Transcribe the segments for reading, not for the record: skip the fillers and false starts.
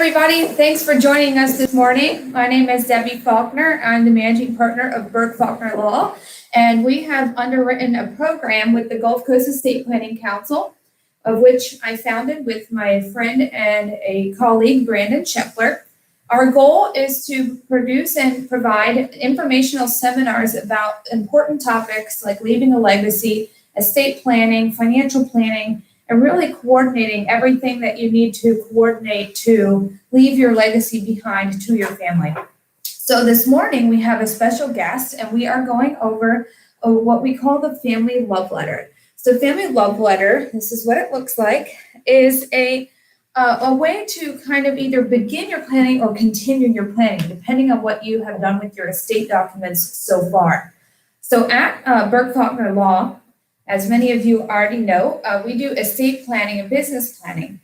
everybody. Thanks for joining us this morning. My name is Debbie Faulkner. I'm the managing partner of Burke Faulkner Law, and we have underwritten a program with the Gulf Coast Estate Planning Council, of which I founded with my friend and a colleague, Brandon Scheffler. Our goal is to produce and provide informational seminars about important topics like leaving a legacy, estate planning, financial planning, and really coordinating everything that you need to coordinate to leave your legacy behind to your family. So this morning we have a special guest, and we are going over what we call the family love letter. So family love letter, this is what it looks like, is a way to kind of either begin your planning or continue your planning, depending on what you have done with your estate documents so far. So at Burke Faulkner Law, as many of you already know, we do estate planning and business planning.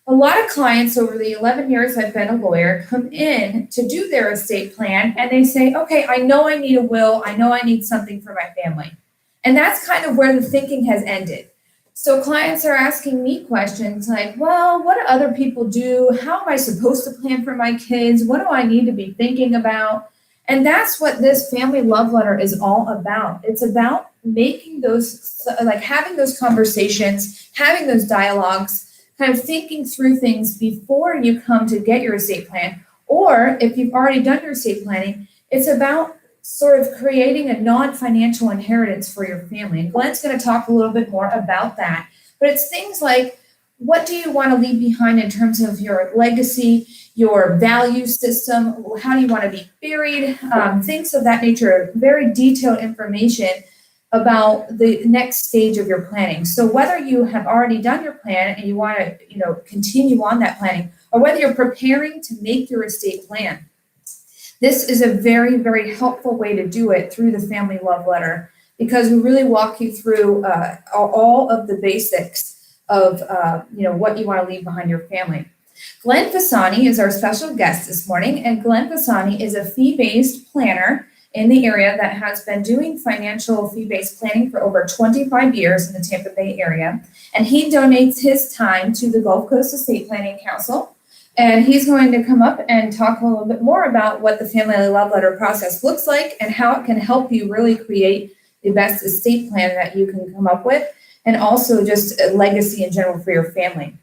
A lot of clients over the 11 years I've been a lawyer come in to do their estate plan, and they say, okay, I know I need a will. I know I need something for my family. And that's kind of where the thinking has ended. So clients are asking me questions like, well, what do other people do? How am I supposed to plan for my kids? What do I need to be thinking about? And that's what this family love letter is all about. It's about making those, like having those conversations, having those dialogues, kind of thinking through things before you come to get your estate plan. Or if you've already done your estate planning, it's about sort of creating a non-financial inheritance for your family. And Glenn's going to talk a little bit more about that. But it's things like, what do you want to leave behind in terms of your legacy, your value system? How do you want to be buried? Things of that nature, very detailed information about the next stage of your planning. So whether you have already done your plan and you want to, continue on that planning, or whether you're preparing to make your estate plan, this is a very, very helpful way to do it through the family love letter, because we really walk you through all of the basics of what you want to leave behind your family. Glenn Fasani is our special guest this morning, and Glenn Fasani is a fee-based planner in the area that has been doing financial fee-based planning for over 25 years in the Tampa Bay area. And he donates his time to the Gulf Coast Estate Planning Council. And he's going to come up and talk a little bit more about what the family love letter process looks like and how it can help you really create the best estate plan that you can come up with, and also just a legacy in general for your family.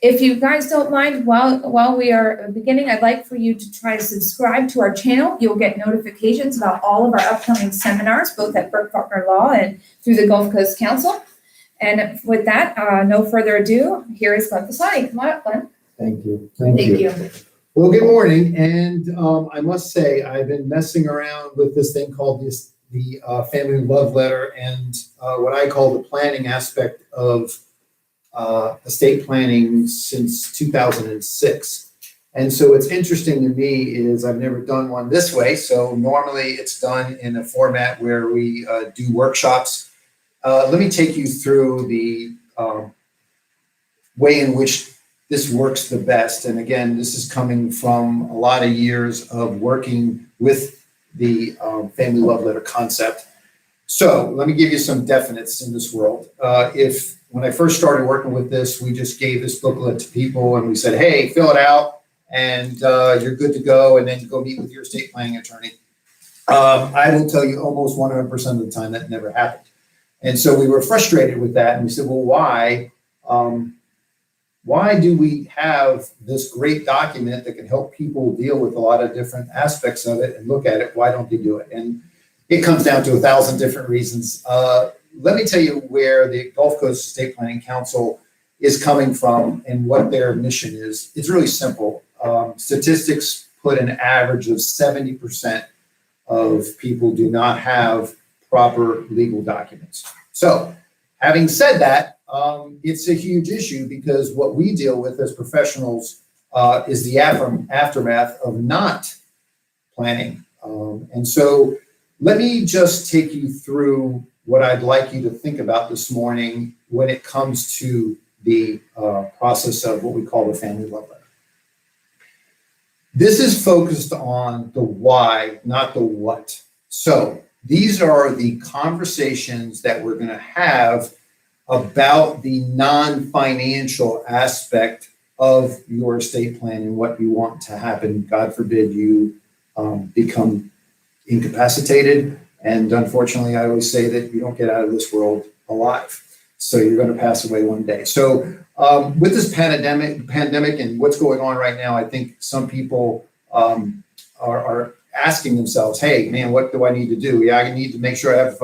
If you guys don't mind, while we are beginning, I'd like for you to try to subscribe to our channel. You'll get notifications about all of our upcoming seminars, both at Burke Faulkner Law and through the Gulf Coast Council. And with that, no further ado, here is Glenn Fasani. Come on up, Glenn. Thank you. Thank you. Well, good morning. And I must say, I've been messing around with this thing called the family love letter and what I call the planning aspect of estate planning since 2006. And so what's interesting to me is I've never done one this way. So normally it's done in a format where we do workshops. Let me take you through the way in which this works the best. And again, this is coming from a lot of years of working with the family love letter concept. So let me give you some definites in this world. When I first started working with this, we just gave this booklet to people and we said, hey, fill it out and you're good to go. And then you go meet with your estate planning attorney. I will tell you almost 100% of the time that never happened. And so we were frustrated with that. And we said, well, why do we have this great document that can help people deal with a lot of different aspects of it and look at it? Why don't they do it? And it comes down to 1,000 different reasons. Let me tell you where the Gulf Coast Estate Planning Council is coming from and what their mission is. It's really simple. Statistics put an average of 70% of people do not have proper legal documents. So having said that, it's a huge issue because what we deal with as professionals is the aftermath of not planning. And so let me just take you through what I'd like you to think about this morning when it comes to the process of what we call the family love letter. This is focused on the why, not the what. So these are the conversations that we're going to have about the non-financial aspect of your estate plan and what you want to happen. God forbid you become incapacitated. And unfortunately, I always say that you don't get out of this world alive. So you're going to pass away one day. So with this pandemic and what's going on right now, I think some people are asking themselves, hey, man, what do I need to do? Yeah, I need to make sure I have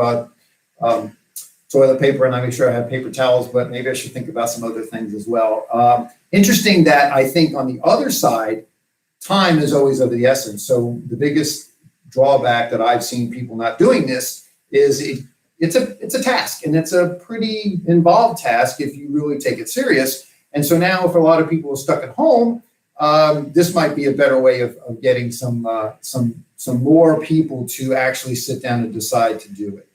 toilet paper and I make sure I have paper towels, but maybe I should think about some other things as well. Interesting that I think on the other side, time is always of the essence. So the biggest drawback that I've seen people not doing this is it's a task, and it's a pretty involved task if you really take it serious. And so now if a lot of people are stuck at home, this might be a better way of getting some more people to actually sit down and decide to do it.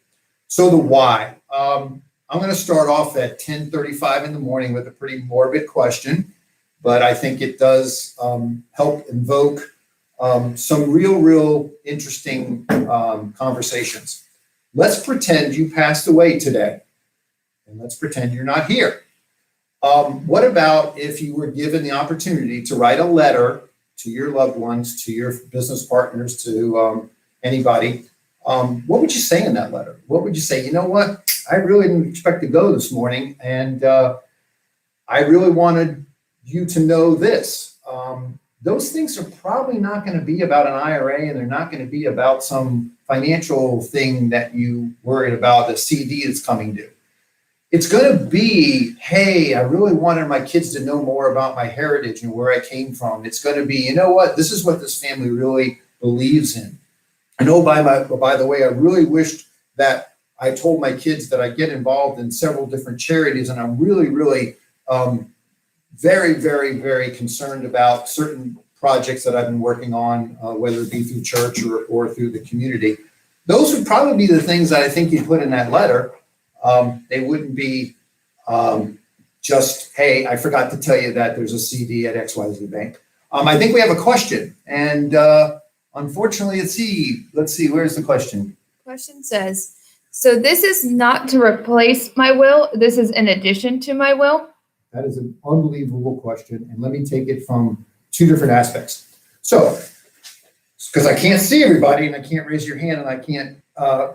So the why. I'm going to start off at 10:35 in the morning with a pretty morbid question, but I think it does help invoke some real interesting conversations. Let's pretend you passed away today, and let's pretend you're not here. What about if you were given the opportunity to write a letter to your loved ones, to your business partners, to anybody? What would you say in that letter? What would you say? You know what? I really didn't expect to go this morning, and I really wanted you to know this. Those things are probably not going to be about an IRA, and they're not going to be about some financial thing that you worried about, the CD that's coming due. It's going to be, hey, I really wanted my kids to know more about my heritage and where I came from. It's going to be, you know what? This is what this family really believes in. I know by the way, I really wished that I told my kids that I get involved in several different charities, and I'm really very concerned about certain projects that I've been working on, whether it be through church or through the community. Those would probably be the things that I think you put in that letter. They wouldn't be just, hey, I forgot to tell you that there's a CD at XYZ Bank. I think we have a question, and unfortunately, let's see, where's the question? Question says, so this is not to replace my will, this is in addition to my will? That is an unbelievable question, and let me take it from two different aspects. So, because I can't see everybody and I can't raise your hand and I can't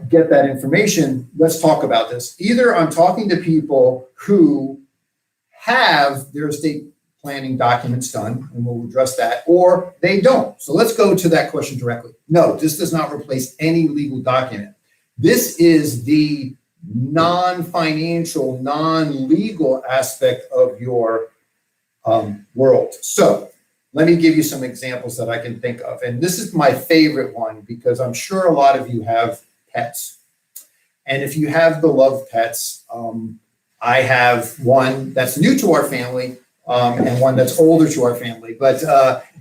get that information, let's talk about this. Either I'm talking to people who have their estate planning documents done, and we'll address that, or they don't. So let's go to that question directly. No, this does not replace any legal document. This is the non-financial, non-legal aspect of your world. So let me give you some examples that I can think of. And this is my favorite one because I'm sure a lot of you have pets. And if you have beloved pets, I have one that's new to our family and one that's older to our family. But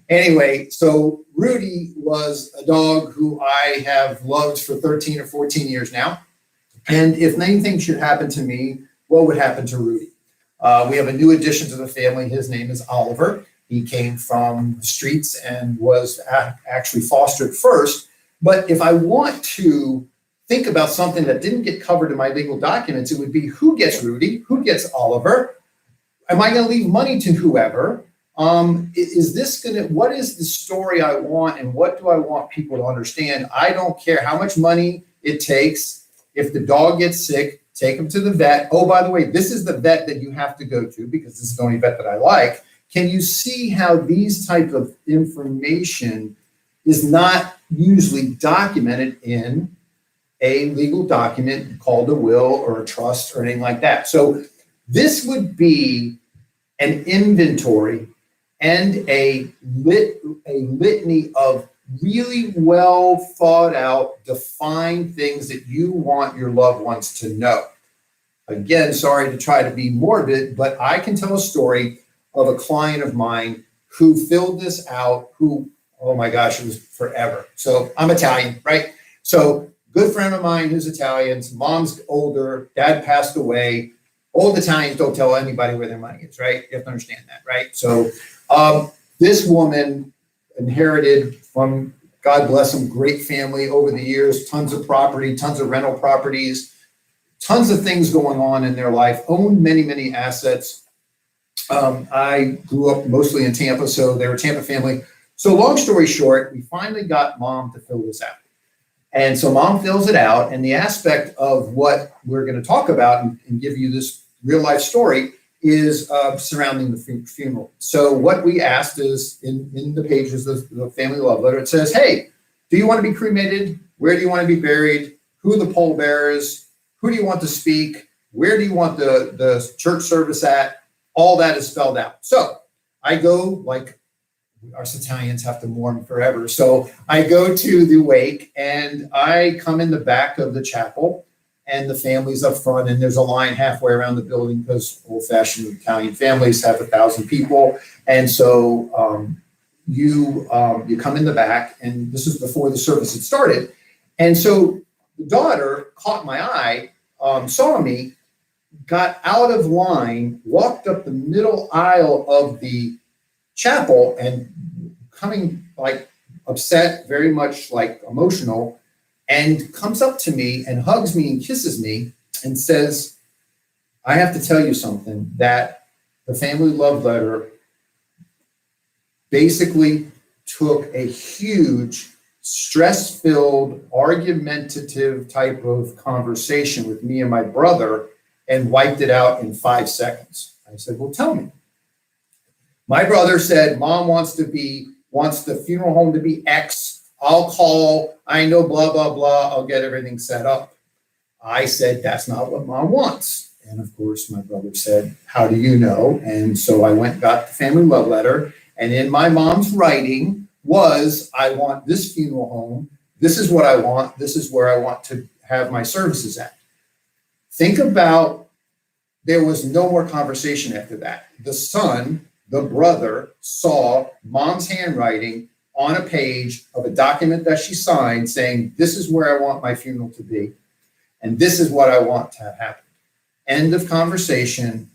anyway, so Rudy was a dog who I have loved for 13 or 14 years now. And if anything should happen to me, what would happen to Rudy? We have a new addition to the family. His name is Oliver. He came from the streets and was actually fostered first. But if I want to think about something that didn't get covered in my legal documents, it would be who gets Rudy, who gets Oliver? Am I going to leave money to whoever? Is this going to, what is the story I want and what do I want people to understand? I don't care how much money it takes. If the dog gets sick, take him to the vet. Oh, by the way, this is the vet that you have to go to because this is the only vet that I like. Can you see how these type of information is not usually documented in a legal document called a will or a trust or anything like that? So this would be an inventory and a litany of really well thought out, defined things that you want your loved ones to know. Again, sorry to try to be morbid, but I can tell a story of a client of mine who filled this out, who, oh my gosh, it was forever. So I'm Italian, right? So good friend of mine who's Italian, mom's older, dad passed away. Old Italians don't tell anybody where their money is, right? You have to understand that, right? So this woman inherited from, God bless them, great family over the years, tons of property, tons of rental properties, tons of things going on in their life, owned many assets. I grew up mostly in Tampa, so they're a Tampa family. So long story short, we finally got mom to fill this out. And so mom fills it out, and the aspect of what we're going to talk about and give you this real life story is surrounding the funeral. So what we asked is in the pages of the family love letter, it says, hey, do you want to be cremated? Where do you want to be buried? Who are the pallbearers? Who do you want to speak? Where do you want the church service at? All that is spelled out. So I go, like us Italians have to mourn forever. So I go to the wake and I come in the back of the chapel and the family's up front, and there's a line halfway around the building because old-fashioned Italian families have 1,000 people. And so you come in the back, and this is before the service had started. And so the daughter caught my eye, saw me, got out of line, walked up the middle aisle of the chapel, and coming like upset, very much like emotional, and comes up to me and hugs me and kisses me and says, I have to tell you something, that the family love letter basically took a huge stress-filled, argumentative type of conversation with me and my brother and wiped it out in 5 seconds. I said, well, tell me. My brother said, mom wants the funeral home to be X. I'll call, I know, blah, blah, blah. I'll get everything set up. I said, that's not what mom wants. And of course, my brother said, how do you know? And so I went and got the family love letter. And in my mom's writing was, I want this funeral home. This is what I want. This is where I want to have my services at. Think about, there was no more conversation after that. The son, the brother, saw mom's handwriting on a page of a document that she signed saying, this is where I want my funeral to be, and this is what I want to have happen. End of conversation.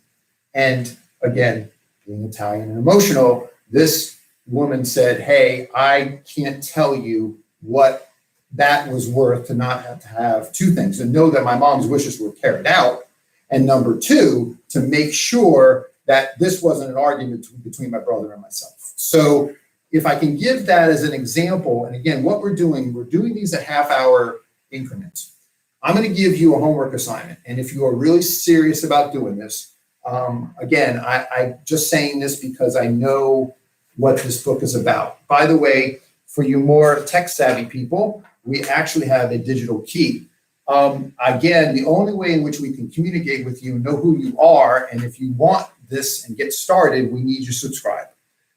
And again, being Italian and emotional, this woman said, hey, I can't tell you what that was worth to not have to have 2 things, and know that my mom's wishes were carried out, and number 2, to make sure that this wasn't an argument between my brother and myself. So if I can give that as an example, and again, what we're doing these at half-hour increments. I'm going to give you a homework assignment, and if you are really serious about doing this, again, I just saying this because I know what this book is about. By the way, for you more tech-savvy people, we actually have a digital key. Again, the only way in which we can communicate with you, know who you are, and if you want this and get started, we need you to subscribe.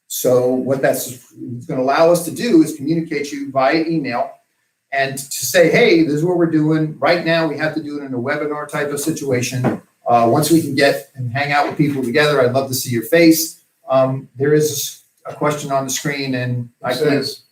So what that's going to allow us to do is communicate you via email and to say, hey, this is what we're doing. Right now, we have to do it in a webinar type of situation. Once we can get and hang out with people together, I'd love to see your face. There is a question on the screen, and It says,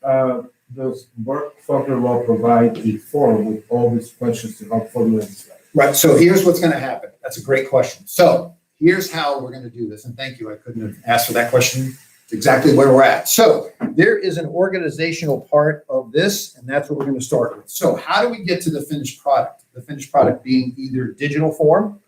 does Burke Faulkner Law provide a form with all these questions to help formulate this letter? Right, so here's what's going to happen. That's a great question. So here's how we're going to do this, and thank you. I couldn't have asked for that question. It's exactly where we're at. So there is an organizational part of this, and that's what we're going to start with. So how do we get to the finished product? The finished product being either digital form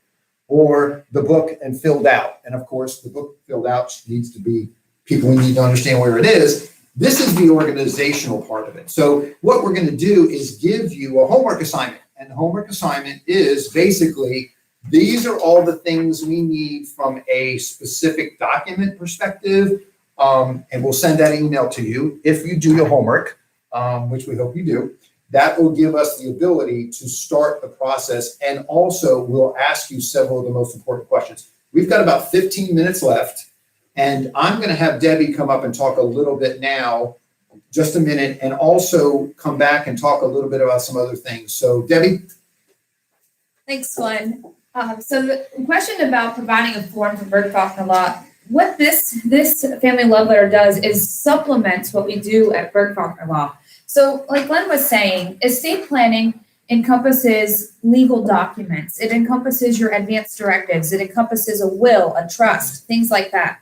or the book and filled out. And of course, the book filled out needs to be, people need to understand where it is. This is the organizational part of it. So what we're going to do is give you a homework assignment. And the homework assignment is basically, these are all the things we need from a specific document perspective. And we'll send that email to you if you do the homework, which we hope you do. That will give us the ability to start the process. And also we'll ask you several of the most important questions. We've got about 15 minutes left. And I'm going to have Debbie come up and talk a little bit now, just a minute, and also come back and talk a little bit about some other things. So Debbie? Thanks, Glenn. So the question about providing a form for Burke Faulkner Law, what this family love letter does is supplements what we do at Burke Faulkner Law. So like Glenn was saying, estate planning encompasses legal documents. It encompasses your advance directives. It encompasses a will, a trust, things like that.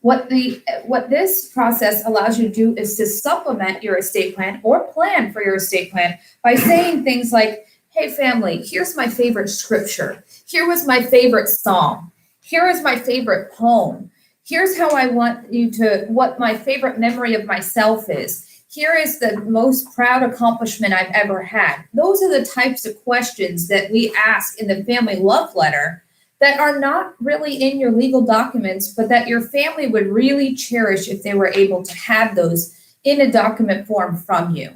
What this process allows you to do is to supplement your estate plan or plan for your estate plan by saying things like, hey family, here's my favorite scripture. Here was my favorite psalm. Here is my favorite poem. Here's how I want you to, what my favorite memory of myself is. Here is the most proud accomplishment I've ever had. Those are the types of questions that we ask in the family love letter that are not really in your legal documents, but that your family would really cherish if they were able to have those in a document form from you.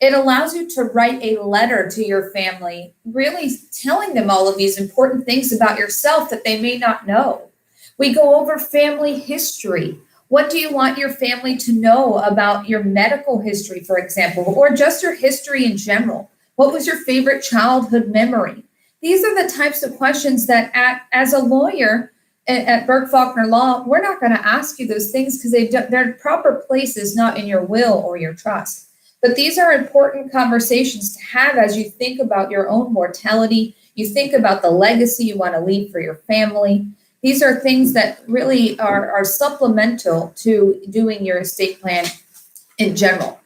It allows you to write a letter to your family, really telling them all of these important things about yourself that they may not know. We go over family history. What do you want your family to know about your medical history, for example, or just your history in general? What was your favorite childhood memory? These are the types of questions that as a lawyer at Burke Faulkner Law, we're not going to ask you those things because their proper place is not in your will or your trust. But these are important conversations to have as you think about your own mortality. You think about the legacy you want to leave for your family. These are things that really are supplemental to doing your estate plan in general.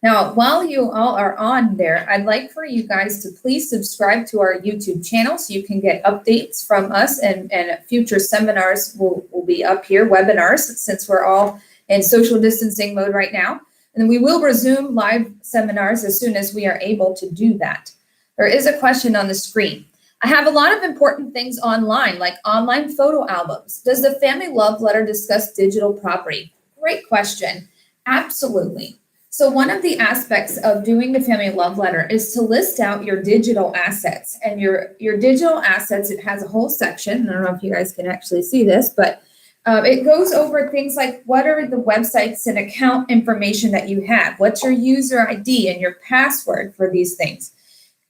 Now, while you all are on there, I'd like for you guys to please subscribe to our YouTube channel so you can get updates from us, and future seminars will be up here, webinars, since we're all in social distancing mode right now. And we will resume live seminars as soon as we are able to do that. There is a question on the screen. I have a lot of important things online, like online photo albums. Does the family love letter discuss digital property? Great question. Absolutely. So one of the aspects of doing the family love letter is to list out your digital assets. And your digital assets, it has a whole section. I don't know if you guys can actually see this, but it goes over things like what are the websites and account information that you have? What's your user ID and your password for these things?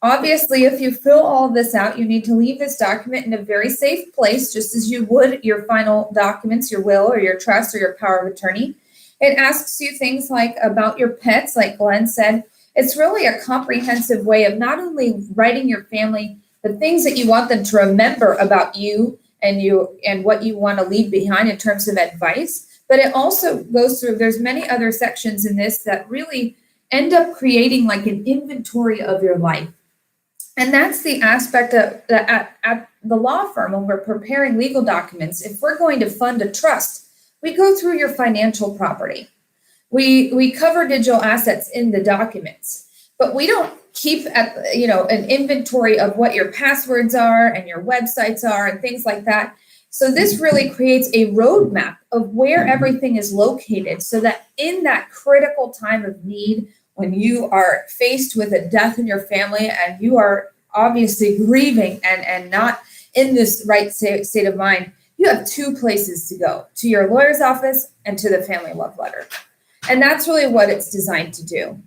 Obviously, if you fill all this out, you need to leave this document in a very safe place, just as you would your final documents, your will or your trust or your power of attorney. It asks you things like about your pets, like Glenn said. It's really a comprehensive way of not only writing your family the things that you want them to remember about you and what you want to leave behind in terms of advice, but it also goes through, there's many other sections in this that really end up creating like an inventory of your life. And that's the aspect of at the law firm when we're preparing legal documents. If we're going to fund a trust, we go through your financial property. We cover digital assets in the documents, but we don't keep an inventory of what your passwords are and your websites are and things like that. So this really creates a roadmap of where everything is located so that in that critical time of need, when you are faced with a death in your family and you are obviously grieving and not in this right state of mind, you have two places to go, to your lawyer's office and to the family love letter. And that's really what it's designed to do.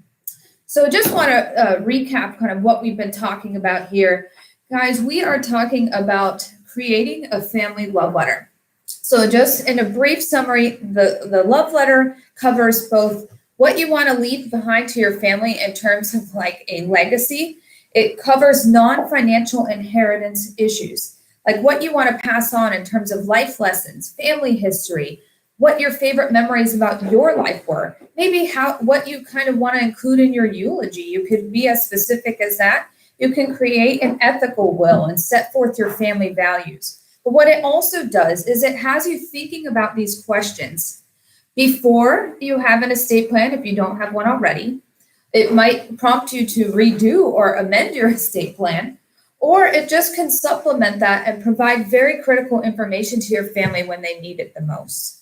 So just want to recap kind of what we've been talking about here. Guys, we are talking about creating a family love letter. So just in a brief summary, the love letter covers both what you want to leave behind to your family in terms of like a legacy. It covers non-financial inheritance issues, like what you want to pass on in terms of life lessons, family history, what your favorite memories about your life were, maybe what you kind of want to include in your eulogy. You could be as specific as that. You can create an ethical will and set forth your family values. But what it also does is it has you thinking about these questions before you have an estate plan, if you don't have one already. It might prompt you to redo or amend your estate plan, or it just can supplement that and provide very critical information to your family when they need it the most.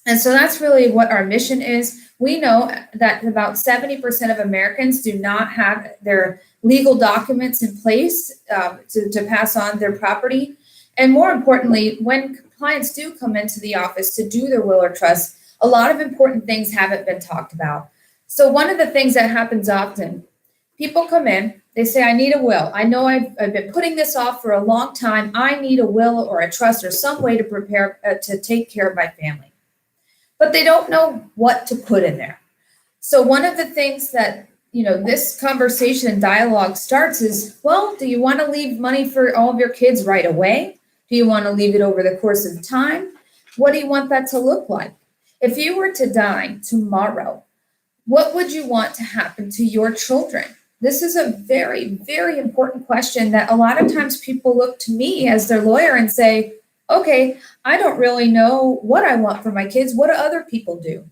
And so that's really what our mission is. We know that about 70% of Americans do not have their legal documents in place to pass on their property. And more importantly, when clients do come into the office to do their will or trust, a lot of important things haven't been talked about. So one of the things that happens often, people come in, they say, I need a will. I know I've been putting this off for a long time. I need a will or a trust or some way to prepare to take care of my family. But they don't know what to put in there. So one of the things that, this conversation and dialogue starts is, well, do you want to leave money for all of your kids right away? Do you want to leave it over the course of time? What do you want that to look like? If you were to die tomorrow, what would you want to happen to your children? This is a very, very important question that a lot of times people look to me as their lawyer and say, okay, I don't really know what I want for my kids. What do other people do?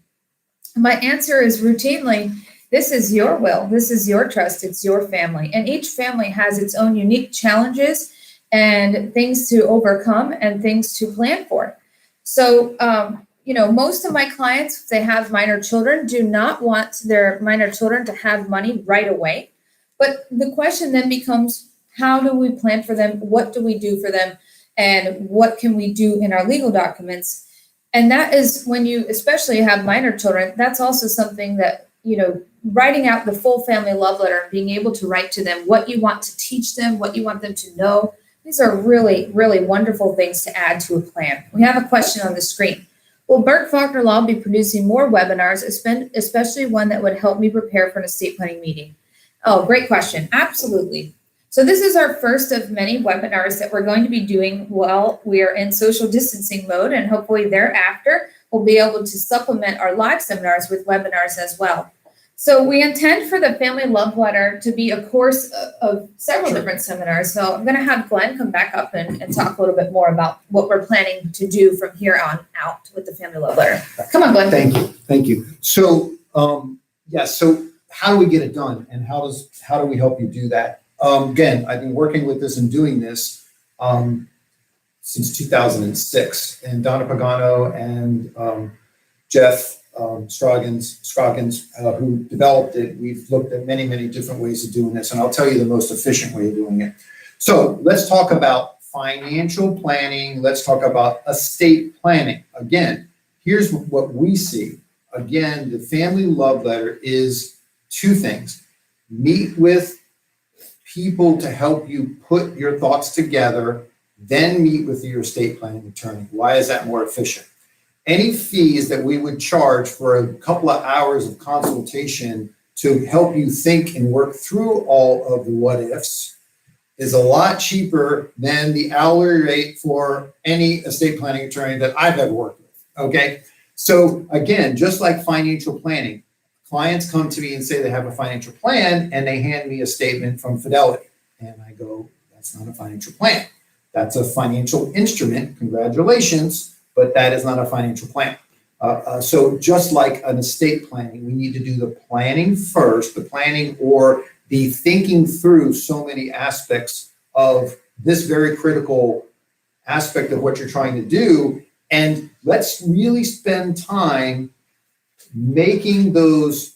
My answer is routinely, this is your will, this is your trust, it's your family. And each family has its own unique challenges and things to overcome and things to plan for. So, most of my clients, if they have minor children, do not want their minor children to have money right away. But the question then becomes, how do we plan for them? What do we do for them? And what can we do in our legal documents? And that is when you especially have minor children, that's also something that, writing out the full family love letter, being able to write to them what you want to teach them, what you want them to know. These are really, really wonderful things to add to a plan. We have a question on the screen. Will Burke Faulkner Law be producing more webinars, especially one that would help me prepare for an estate planning meeting? Oh, great question. Absolutely. So this is our first of many webinars that we're going to be doing while we are in social distancing mode, and hopefully thereafter we'll be able to supplement our live seminars with webinars as well. So we intend for the Family Love Letter to be a course of several different seminars. So I'm going to have Glenn come back up and talk a little bit more about what we're planning to do from here on out with the Family Love Letter. Come on, Glenn. Thank you. So, so how do we get it done, and how do we help you do that? Again, I've been working with this and doing this since 2006, and Donna Pagano and Jeff Scroggins, who developed it. We've looked at many, many different ways of doing this, and I'll tell you the most efficient way of doing it. So let's talk about financial planning. Let's talk about estate planning. Again, here's what we see. Again, the Family Love Letter is two things. Meet with people to help you put your thoughts together, then meet with your estate planning attorney. Why is that more efficient? Any fees that we would charge for a couple of hours of consultation to help you think and work through all of the what ifs is a lot cheaper than the hourly rate for any estate planning attorney that I've ever worked with. Okay. So again, just like financial planning, clients come to me and say they have a financial plan, and they hand me a statement from Fidelity. And I go, that's not a financial plan. That's a financial instrument. Congratulations. But that is not a financial plan. So just like an estate planning, we need to do the planning first, the planning or the thinking through so many aspects of this very critical aspect of what you're trying to do. And let's really spend time making those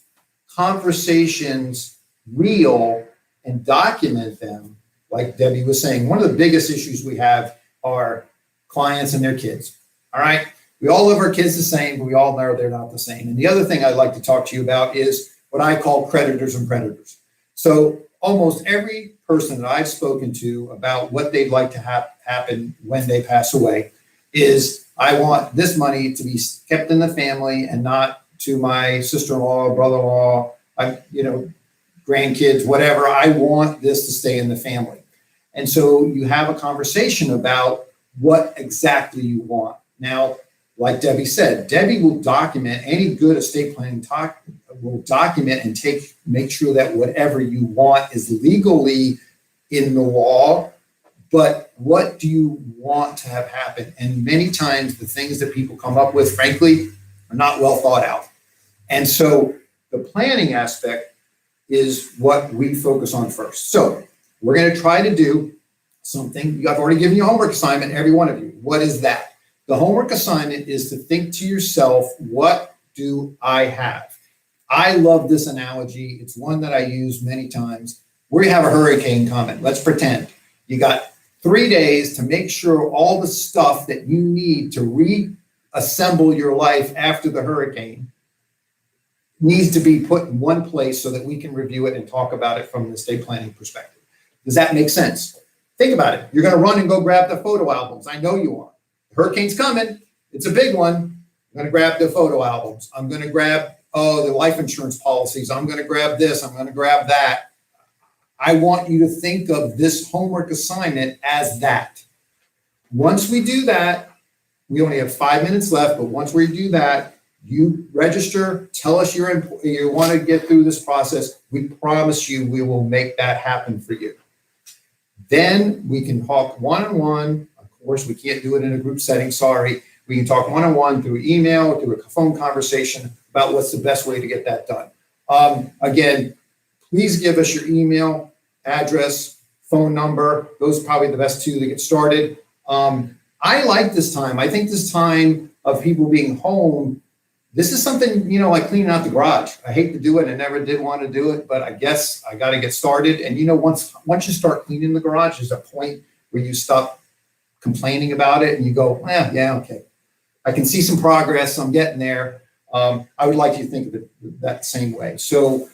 conversations real and document them. Like Debbie was saying, one of the biggest issues we have are clients and their kids. All right. We all love our kids the same, but we all know they're not the same. And the other thing I'd like to talk to you about is what I call creditors and predators. So almost every person that I've spoken to about what they'd like to happen when they pass away is, I want this money to be kept in the family and not to my sister-in-law, brother-in-law, grandkids, whatever. I want this to stay in the family. And so you have a conversation about what exactly you want. Now, like Debbie said, Debbie will document any good estate planning talk, will document and make sure that whatever you want is legally in the law. But what do you want to have happen? And many times the things that people come up with, frankly, are not well thought out. And so the planning aspect is what we focus on first. So we're going to try to do something. I've already given you a homework assignment, every one of you. What is that? The homework assignment is to think to yourself, what do I have? I love this analogy. It's one that I use many times. We have a hurricane coming. Let's pretend you got 3 days to make sure all the stuff that you need to reassemble your life after the hurricane needs to be put in one place so that we can review it and talk about it from the estate planning perspective. Does that make sense? Think about it. You're going to run and go grab the photo albums. I know you are. The hurricane's coming. It's a big one. I'm going to grab the photo albums. I'm going to grab, the life insurance policies. I'm going to grab this. I'm going to grab that. I want you to think of this homework assignment as that. Once we do that, we only have 5 minutes left, but once we do that, you register, tell us you want to get through this process. We promise you we will make that happen for you. Then we can talk one-on-one, a course, we can't do it in a group setting, sorry. We can talk one-on-one through email, through a phone conversation about what's the best way to get that done. Again, please give us your email, address, phone number. Those are probably the best two to get started. I like this time. I think this time of people being home, this is something, like cleaning out the garage. I hate to do it. I never did want to do it, but I guess I got to get started. And once you start cleaning the garage, there's a point where you stop complaining about it and you go, yeah, okay. I can see some progress. I'm getting there. I would like you to think of it that same way. So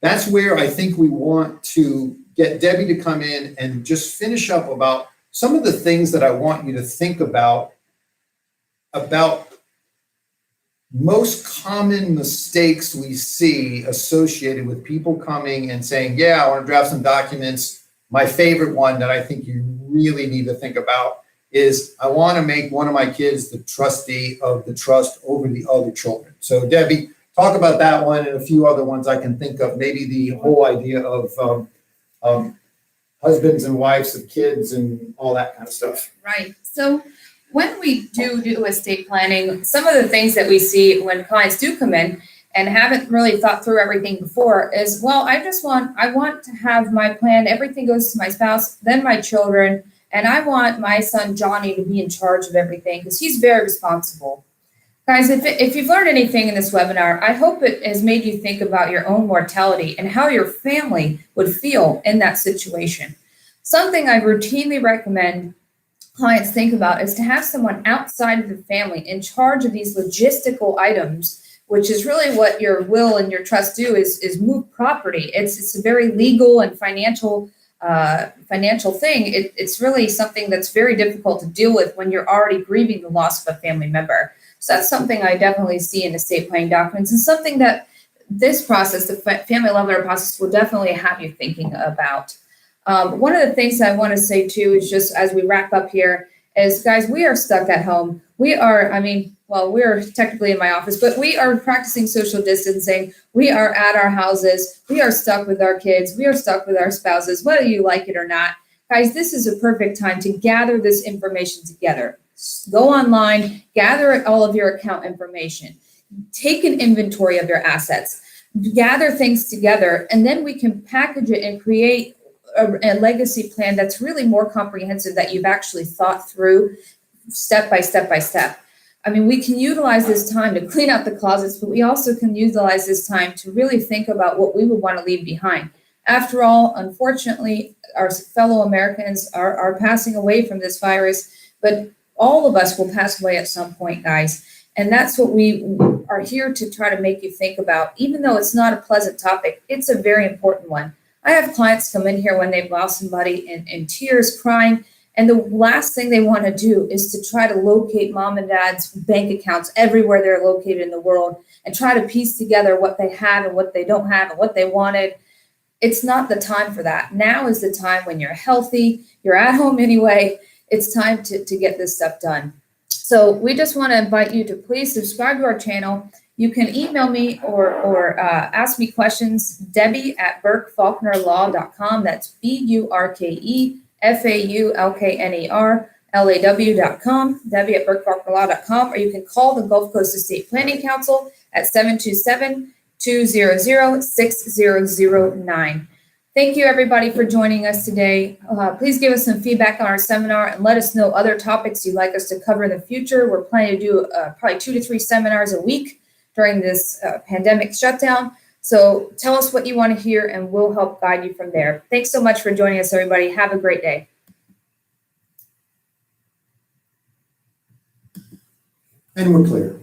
that's where I think we want to get Debbie to come in and just finish up about some of the things that I want you to think about most common mistakes we see associated with people coming and saying, yeah, I want to draft some documents. My favorite one that I think you really need to think about is I want to make one of my kids the trustee of the trust over the other children. So Debbie, talk about that one and a few other ones I can think of. Maybe the whole idea of husbands and wives of kids and all that kind of stuff. Right. So when we do estate planning, some of the things that we see when clients do come in and haven't really thought through everything before is, well, I want to have my plan. Everything goes to my spouse, then my children, and I want my son Johnny to be in charge of everything because he's very responsible. Guys, if you've learned anything in this webinar, I hope it has made you think about your own mortality and how your family would feel in that situation. Something I routinely recommend clients think about is to have someone outside of the family in charge of these logistical items, which is really what your will and your trust do is move property. It's a very legal and financial thing. It's really something that's very difficult to deal with when you're already grieving the loss of a family member. So that's something I definitely see in estate planning documents, and something that this process, the family love letter process, will definitely have you thinking about. One of the things I want to say too is, just as we wrap up here, is guys, we are stuck at home. We're technically in my office, but we are practicing social distancing. We are at our houses. We are stuck with our kids. We are stuck with our spouses, whether you like it or not. Guys, this is a perfect time to gather this information together. Go online, gather all of your account information, take an inventory of your assets, gather things together, and then we can package it and create a legacy plan that's really more comprehensive, that you've actually thought through step by step by step. I mean, we can utilize this time to clean out the closets, but we also can utilize this time to really think about what we would want to leave behind. After all, unfortunately, our fellow Americans are passing away from this virus, but all of us will pass away at some point, guys. And that's what we are here to try to make you think about. Even though it's not a pleasant topic, it's a very important one. I have clients come in here when they've lost somebody in tears, crying, and the last thing they want to do is to try to locate mom and dad's bank accounts everywhere they're located in the world and try to piece together what they have and what they don't have and what they wanted. It's not the time for that. Now is the time when you're healthy, you're at home anyway. It's time to get this stuff done. So we just want to invite you to please subscribe to our channel. You can email me or ask me questions, Debbie@BurkeFaulknerLaw.com. That's BurkeFaulknerLaw.com, Debbie@BurkeFaulknerLaw.com, or you can call the Gulf Coast Estate Planning Council at 727-200-6009. Thank you, everybody, for joining us today. Please give us some feedback on our seminar and let us know other topics you'd like us to cover in the future. We're planning to do probably 2 to 3 seminars a week during this pandemic shutdown. So tell us what you want to hear, and we'll help guide you from there. Thanks so much for joining us, everybody. Have a great day. And we're clear.